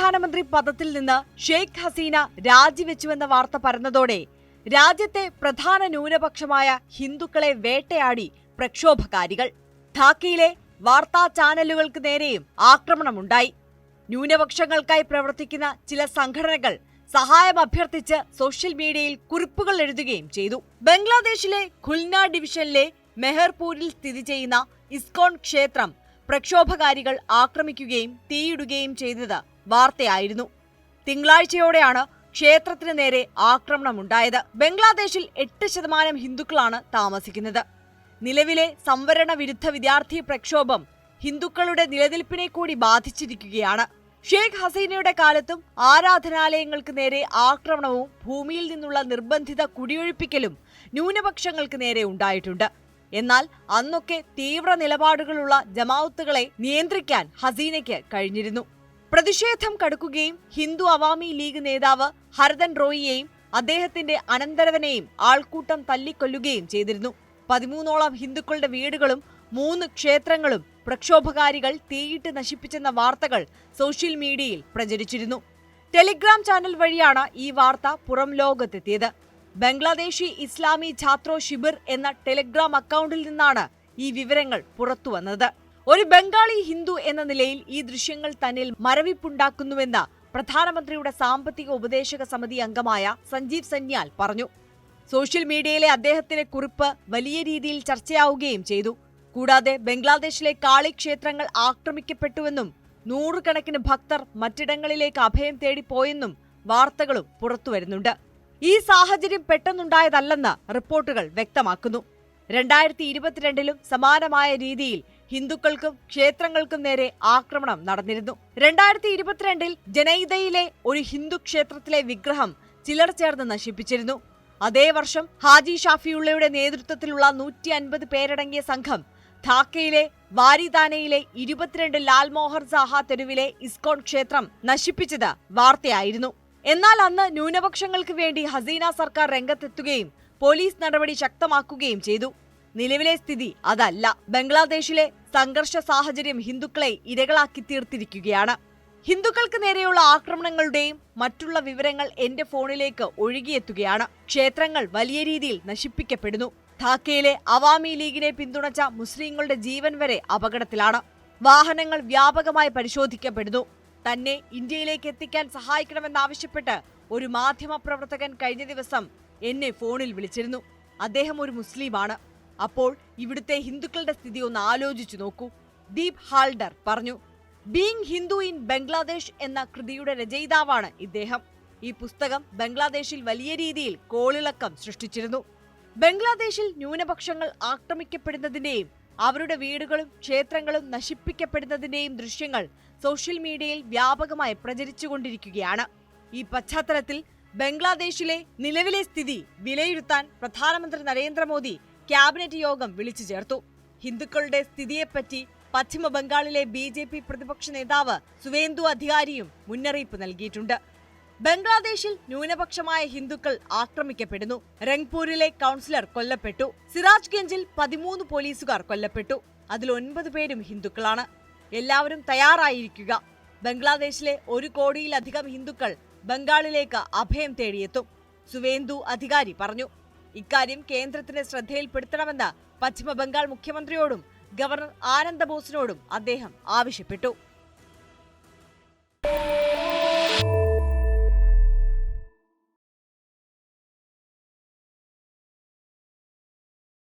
പ്രധാനമന്ത്രി പദത്തിൽ നിന്ന് ഷെയ്ഖ് ഹസീന രാജിവെച്ചുവെന്ന വാർത്ത പരന്നതോടെ രാജ്യത്തെ പ്രധാന ന്യൂനപക്ഷമായ ഹിന്ദുക്കളെ വേട്ടയാടി പ്രക്ഷോഭകാരികൾ. ധാക്കയിലെ വാർത്താ ചാനലുകൾക്ക് നേരെയും ആക്രമണമുണ്ടായി. ന്യൂനപക്ഷങ്ങൾക്കായി പ്രവർത്തിക്കുന്ന ചില സംഘടനകൾ സഹായം അഭ്യർത്ഥിച്ച് സോഷ്യൽ മീഡിയയിൽ കുറിപ്പുകൾ എഴുതുകയും ചെയ്തു. ബംഗ്ലാദേശിലെ ഖുൽന ഡിവിഷനിലെ മെഹർപൂരിൽ സ്ഥിതി ചെയ്യുന്ന ഇസ്കോൺ ക്ഷേത്രം പ്രക്ഷോഭകാരികൾ ആക്രമിക്കുകയും തീയിടുകയും ചെയ്തത് വാർത്തയായിരുന്നു. തിങ്കളാഴ്ചയോടെയാണ് ക്ഷേത്രത്തിന് നേരെ ആക്രമണമുണ്ടായത്. ബംഗ്ലാദേശിൽ 8% ഹിന്ദുക്കളാണ് താമസിക്കുന്നത്. നിലവിലെ സംവരണ വിരുദ്ധ വിദ്യാർത്ഥി പ്രക്ഷോഭം ഹിന്ദുക്കളുടെ നിലനിൽപ്പിനെ കൂടി ബാധിച്ചിരിക്കുകയാണ്. ഷെയ്ഖ് ഹസീനയുടെ കാലത്തും ആരാധനാലയങ്ങൾക്ക് നേരെ ആക്രമണവും ഭൂമിയിൽ നിന്നുള്ള നിർബന്ധിത കുടിയൊഴിപ്പിക്കലും ന്യൂനപക്ഷങ്ങൾക്ക് നേരെ ഉണ്ടായിട്ടുണ്ട്. എന്നാൽ അന്നൊക്കെ തീവ്ര നിലപാടുകളുള്ള ജമാഅത്തുകളെ നിയന്ത്രിക്കാൻ ഹസീനയ്ക്ക് കഴിഞ്ഞിരുന്നു. പ്രതിഷേധം കടുക്കുകയും ഹിന്ദു അവാമി ലീഗ് നേതാവ് ഹർദൻ റോയിയെയും അദ്ദേഹത്തിന്റെ അനന്തരവനെയും ആൾക്കൂട്ടം തല്ലിക്കൊല്ലുകയും ചെയ്തിരുന്നു. 13ഓളം ഹിന്ദുക്കളുടെ വീടുകളും 3 ക്ഷേത്രങ്ങളും പ്രക്ഷോഭകാരികൾ തീയിട്ട് നശിപ്പിച്ചെന്ന വാർത്തകൾ സോഷ്യൽ മീഡിയയിൽ പ്രചരിച്ചിരുന്നു. ടെലിഗ്രാം ചാനൽ വഴിയാണ് ഈ വാർത്ത പുറം ലോകത്തെത്തിയത്. ബംഗ്ലാദേശി ഇസ്ലാമി ഛാത്രോ ശിബിർ എന്ന ടെലിഗ്രാം അക്കൗണ്ടിൽ നിന്നാണ് ഈ വിവരങ്ങൾ പുറത്തുവന്നത്. ഒരു ബംഗാളി ഹിന്ദു എന്ന നിലയിൽ ഈ ദൃശ്യങ്ങൾ തന്നിൽ മരവിപ്പുണ്ടാക്കുന്നുവെന്ന് പ്രധാനമന്ത്രിയുടെ സാമ്പത്തിക ഉപദേശക സമിതി അംഗമായ സഞ്ജീവ് സന്യാൽ പറഞ്ഞു. സോഷ്യൽ മീഡിയയിലെ അദ്ദേഹത്തിന്റെ കുറിപ്പ് വലിയ രീതിയിൽ ചർച്ചയാവുകയും ചെയ്തു. കൂടാതെ ബംഗ്ലാദേശിലെ കാളി ക്ഷേത്രങ്ങൾ ആക്രമിക്കപ്പെട്ടുവെന്നും 100 കണക്കിന് ഭക്തർ മറ്റിടങ്ങളിലേക്ക് അഭയം തേടിപ്പോയെന്നും വാർത്തകളും പുറത്തുവരുന്നുണ്ട്. ഈ സാഹചര്യം പെട്ടെന്നുണ്ടായതല്ലെന്ന് റിപ്പോർട്ടുകൾ വ്യക്തമാക്കുന്നു. 2022 സമാനമായ രീതിയിൽ ഹിന്ദുക്കൾക്കും ക്ഷേത്രങ്ങൾക്കും നേരെ ആക്രമണം നടന്നിരുന്നു. 2022 ജനൈദയിലെ ഒരു ഹിന്ദു ക്ഷേത്രത്തിലെ വിഗ്രഹം ചിലർ ചേർന്ന് നശിപ്പിച്ചിരുന്നു. അതേ വർഷം ഹാജി ഷാഫിയുള്ളയുടെ നേതൃത്വത്തിലുള്ള 150 പേരടങ്ങിയ സംഘം ധാക്കയിലെ വാരിദാനയിലെ 22 ലാൽമോഹർ സാഹ തെരുവിലെ ഇസ്കോൺ ക്ഷേത്രം നശിപ്പിച്ചത് വാർത്തയായിരുന്നു. എന്നാൽ അന്ന് ന്യൂനപക്ഷങ്ങൾക്ക് വേണ്ടി ഹസീന സർക്കാർ രംഗത്തെത്തുകയും പോലീസ് നടപടി ശക്തമാക്കുകയും ചെയ്തു. നിലവിലെ സ്ഥിതി അതല്ല. ബംഗ്ലാദേശിലെ സംഘർഷ സാഹചര്യം ഹിന്ദുക്കളെ ഇരകളാക്കി തീർത്തിരിക്കുകയാണ്. ഹിന്ദുക്കൾക്ക് നേരെയുള്ള ആക്രമണങ്ങളുടെയും മറ്റുള്ള വിവരങ്ങൾ എന്റെ ഫോണിലേക്ക് ഒഴുകിയെത്തുകയാണ്. ക്ഷേത്രങ്ങൾ വലിയ രീതിയിൽ നശിപ്പിക്കപ്പെടുന്നു. ധാക്കയിലെ അവാമി ലീഗിനെ പിന്തുണച്ച മുസ്ലിങ്ങളുടെ ജീവൻ വരെ അപകടത്തിലാണ്. വാഹനങ്ങൾ വ്യാപകമായി പരിശോധിക്കപ്പെടുന്നു. തന്നെ ഇന്ത്യയിലേക്ക് എത്തിക്കാൻ സഹായിക്കണമെന്നാവശ്യപ്പെട്ട് ഒരു മാധ്യമപ്രവർത്തകൻ കഴിഞ്ഞ ദിവസം എന്നെ ഫോണിൽ വിളിച്ചിരുന്നു. അദ്ദേഹം ഒരു മുസ്ലിമാണ്. അപ്പോൾ ഇവിടുത്തെ ഹിന്ദുക്കളുടെ സ്ഥിതി ഒന്ന് ആലോചിച്ചു നോക്കൂ, ദീപ് ഹാൽഡർ പറഞ്ഞു. ബീയിങ് ഹിന്ദു ഇൻ ബംഗ്ലാദേശ് എന്ന കൃതിയുടെ രചയിതാവാണ് ഇദ്ദേഹം. ഈ പുസ്തകം ബംഗ്ലാദേശിൽ വലിയ രീതിയിൽ കോളിളക്കം സൃഷ്ടിച്ചിരുന്നു. ബംഗ്ലാദേശിൽ ന്യൂനപക്ഷങ്ങൾ ആക്രമിക്കപ്പെടുന്നതിന്റെയും അവരുടെ വീടുകളും ക്ഷേത്രങ്ങളും നശിപ്പിക്കപ്പെടുന്നതിന്റെയും ദൃശ്യങ്ങൾ സോഷ്യൽ മീഡിയയിൽ വ്യാപകമായി പ്രചരിച്ചുകൊണ്ടിരിക്കുകയാണ്. ഈ പശ്ചാത്തലത്തിൽ ബംഗ്ലാദേശിലെ നിലവിലെ സ്ഥിതി വിലയിരുത്താൻ പ്രധാനമന്ത്രി നരേന്ദ്രമോദി ക്യാബിനറ്റ് യോഗം വിളിച്ചു ചേർത്തു. ഹിന്ദുക്കളുടെ സ്ഥിതിയെപ്പറ്റി പശ്ചിമ ബംഗാളിലെ BJP പ്രതിപക്ഷ നേതാവ് സുവേന്ദു അധികാരിയും മുന്നറിയിപ്പ് നൽകിയിട്ടുണ്ട്. ബംഗ്ലാദേശിൽ ന്യൂനപക്ഷമായ ഹിന്ദുക്കൾ ആക്രമിക്കപ്പെടുന്നു. രംഗ്പൂരിലെ കൗൺസിലർ കൊല്ലപ്പെട്ടു. സിറാജ്ഗഞ്ചിൽ 13 പോലീസുകാർ കൊല്ലപ്പെട്ടു. അതിൽ 9 പേരും ഹിന്ദുക്കളാണ്. എല്ലാവരും തയ്യാറായിരിക്കുക. ബംഗ്ലാദേശിലെ 1 കോടിയിലധികം ഹിന്ദുക്കൾ ബംഗാളിലേക്ക് അഭയം തേടിയെത്തും, സുവേന്ദു അധികാരി പറഞ്ഞു. ഇക്കാര്യം കേന്ദ്രത്തിന്റെ ശ്രദ്ധയിൽപ്പെടുത്തണമെന്ന് പശ്ചിമ ബംഗാൾ മുഖ്യമന്ത്രിയോടും ഗവർണർ ആനന്ദ ബോസിനോടും അദ്ദേഹം ആവശ്യപ്പെട്ടു.